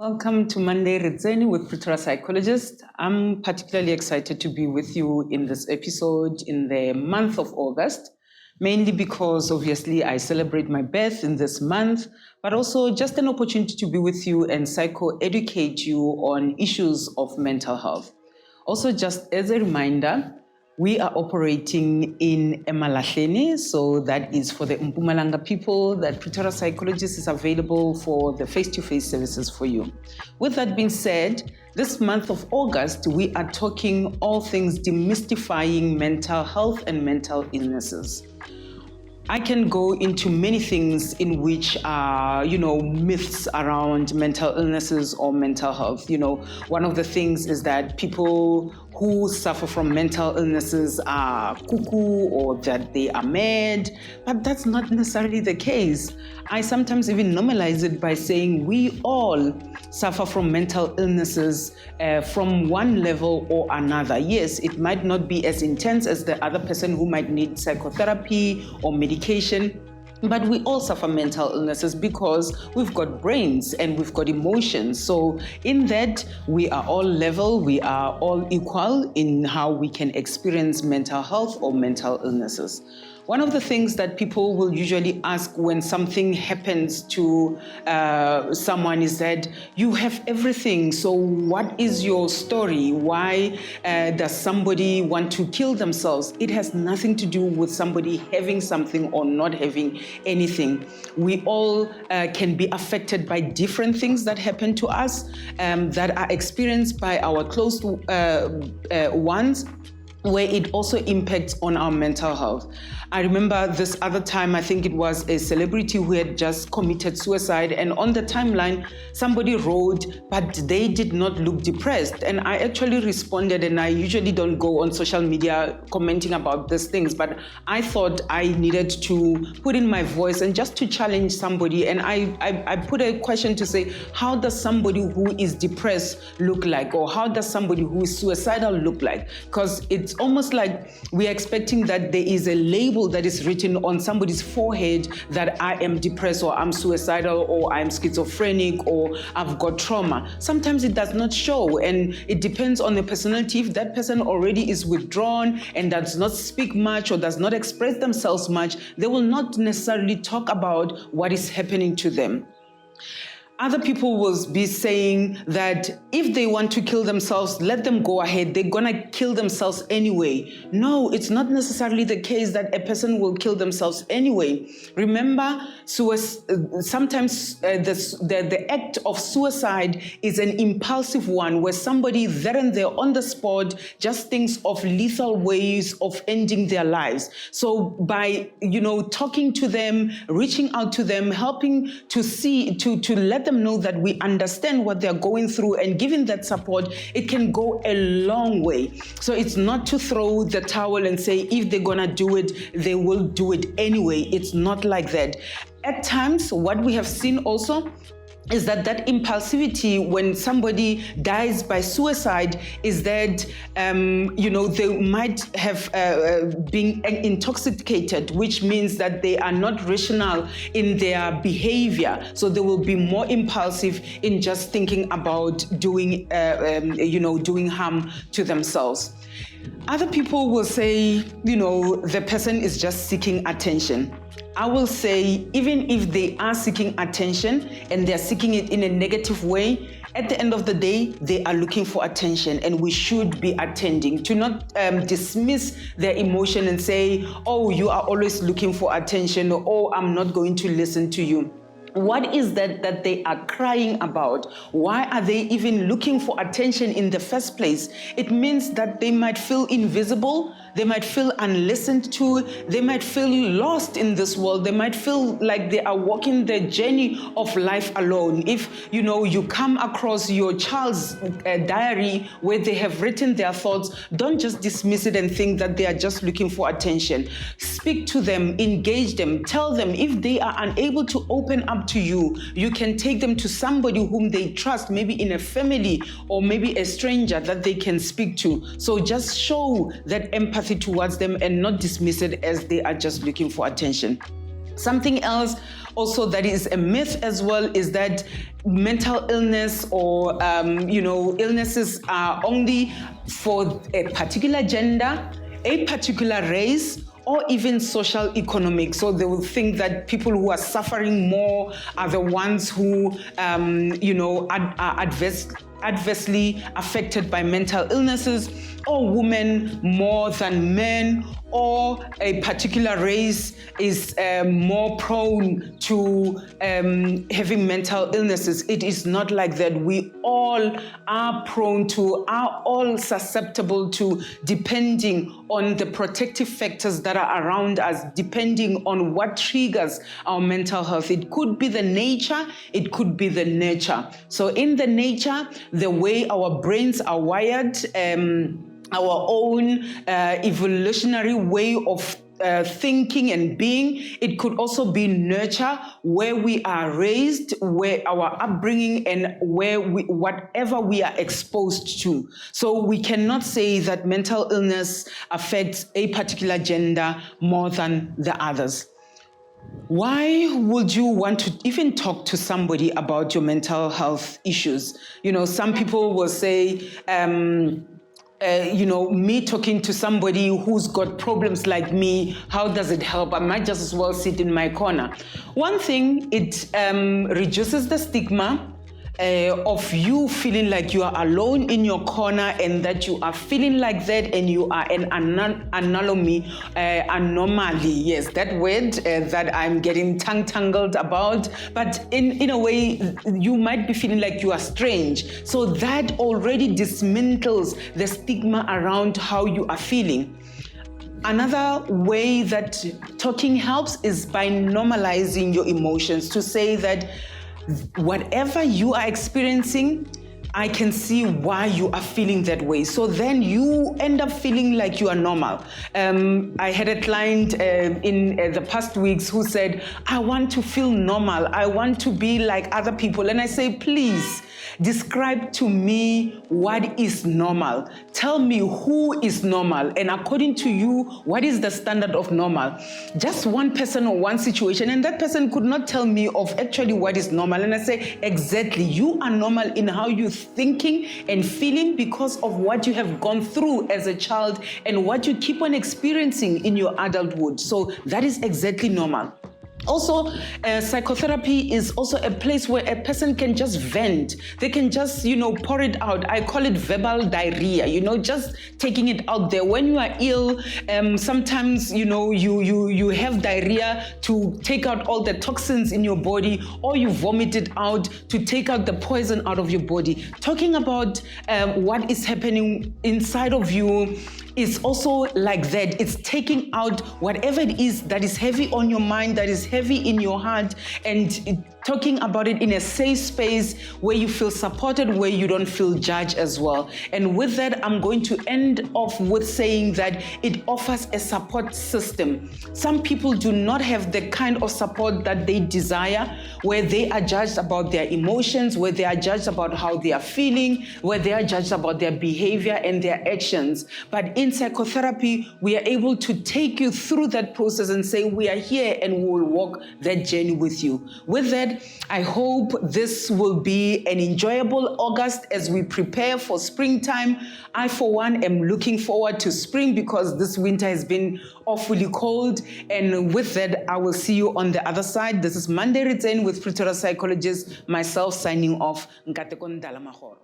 Welcome to Monday Re Tsene with Pretoria Psychologists. I'm particularly excited to be with you in this episode in the month of August, mainly because obviously I celebrate my birth in this month, but also just an opportunity to be with you and psycho-educate you on issues of mental health. Also, just as a reminder, we are operating in Emalahleni, so that is for the Mpumalanga people, that Pretoria Psychologists is available for the face-to-face services for you. With that being said, this month of August, we are talking all things demystifying mental health and mental illnesses. I can go into many things in which are, myths around mental illnesses or mental health. One of the things is that people who suffer from mental illnesses are cuckoo or that they are mad, but that's not necessarily the case. I sometimes even normalize it by saying we all suffer from mental illnesses from one level or another. Yes, it might not be as intense as the other person who might need psychotherapy or medication, but we all suffer mental illnesses because we've got brains and we've got emotions. So in that, we are all level, we are all equal in how we can experience mental health or mental illnesses. One of the things that people will usually ask when something happens to someone is that you have everything, so what is your story? Why does somebody want to kill themselves? It has nothing to do with somebody having something or not having anything. We all can be affected by different things that happen to us that are experienced by our close ones, where it also impacts on our mental health. I remember this other time, I think it was a celebrity who had just committed suicide, and on the timeline, somebody wrote, but they did not look depressed. And I actually responded, and I usually don't go on social media commenting about these things, but I thought I needed to put in my voice and just to challenge somebody. And I put a question to say, how does somebody who is depressed look like? Or how does somebody who is suicidal look like? Because it's almost like we're expecting that there is a label that is written on somebody's forehead that I am depressed or I'm suicidal or I'm schizophrenic or I've got trauma. Sometimes it does not show, and it depends on the personality. If that person already is withdrawn and does not speak much or does not express themselves much, they will not necessarily talk about what is happening to them. Other people will be saying that if they want to kill themselves, let them go ahead. They're gonna kill themselves anyway. No, it's not necessarily the case that a person will kill themselves anyway. Remember, sometimes the act of suicide is an impulsive one where somebody there and there on the spot just thinks of lethal ways of ending their lives. So by, talking to them, reaching out to them, helping to let them know that we understand what they're going through and giving that support, it can go a long way. So it's not to throw the towel and say, if they're gonna do it, they will do it anyway. It's not like that. At times, what we have seen also is that impulsivity when somebody dies by suicide is that, they might have been intoxicated, which means that they are not rational in their behavior. So they will be more impulsive in just thinking about doing harm to themselves. Other people will say, the person is just seeking attention. I will say, even if they are seeking attention and they're seeking it in a negative way, at the end of the day, they are looking for attention, and we should be attending. To not dismiss their emotion and say, oh, you are always looking for attention, or oh, I'm not going to listen to you. What is that they are crying about? Why are they even looking for attention in the first place? It means that they might feel invisible, they might feel unlistened to, they might feel lost in this world, they might feel like they are walking the journey of life alone. If you come across your child's diary where they have written their thoughts, don't just dismiss it and think that they are just looking for attention. Speak to them, engage them, tell them if they are unable to open up to you, you can take them to somebody whom they trust, maybe in a family or maybe a stranger that they can speak to. So just show that empathy towards them and not dismiss it as they are just looking for attention. Something else also that is a myth as well is that mental illness or illnesses are only for a particular gender, a particular race, or even social economic. So they will think that people who are suffering more are the ones who are adversely affected by mental illnesses, or women more than men, or a particular race is more prone to having mental illnesses. It is not like that. We all are all susceptible to, depending on the protective factors that are around us, depending on what triggers our mental health. It could be the nature, it could be the nurture. So in the nature, the way our brains are wired, our own evolutionary way of thinking and being. It could also be nurture, where we are raised, where our upbringing, and whatever we are exposed to. So we cannot say that mental illness affects a particular gender more than the others. Why would you want to even talk to somebody about your mental health issues? Some people will say, me talking to somebody who's got problems like me, how does it help? I might just as well sit in my corner. One thing, it reduces the stigma of you feeling like you are alone in your corner, and that you are feeling like that, and you are an anomaly, yes, that word that I'm getting tongue-tangled about, but in a way, you might be feeling like you are strange. So that already dismantles the stigma around how you are feeling. Another way that talking helps is by normalizing your emotions, to say that whatever you are experiencing, I can see why you are feeling that way. So then you end up feeling like you are normal. I had a client in the past weeks who said, I want to feel normal. I want to be like other people. And I say, please, describe to me what is normal. Tell me who is normal. And according to you, what is the standard of normal? Just one person or one situation, and that person could not tell me of actually what is normal. And I say, exactly, you are normal in how you're thinking and feeling because of what you have gone through as a child and what you keep on experiencing in your adulthood. So that is exactly normal. Also, psychotherapy is also a place where a person can just vent. They can just, pour it out. I call it verbal diarrhea, just taking it out there. When you are ill, sometimes, you have diarrhea to take out all the toxins in your body, or you vomit it out to take out the poison out of your body. Talking about what is happening inside of you is also like that. It's taking out whatever it is that is heavy on your mind, that is heavy in your heart, and talking about it in a safe space where you feel supported, where you don't feel judged as well. And with that, I'm going to end off with saying that it offers a support system. Some people do not have the kind of support that they desire, where they are judged about their emotions, where they are judged about how they are feeling, where they are judged about their behavior and their actions. But in psychotherapy, we are able to take you through that process and say, we are here and we will walk that journey with you. With that, I hope this will be an enjoyable August as we prepare for springtime. I, for one, am looking forward to spring because this winter has been awfully cold. And with that, I will see you on the other side. This is Re Tsene with Pretoria Psychologists, myself signing off. Ndala-Magoro.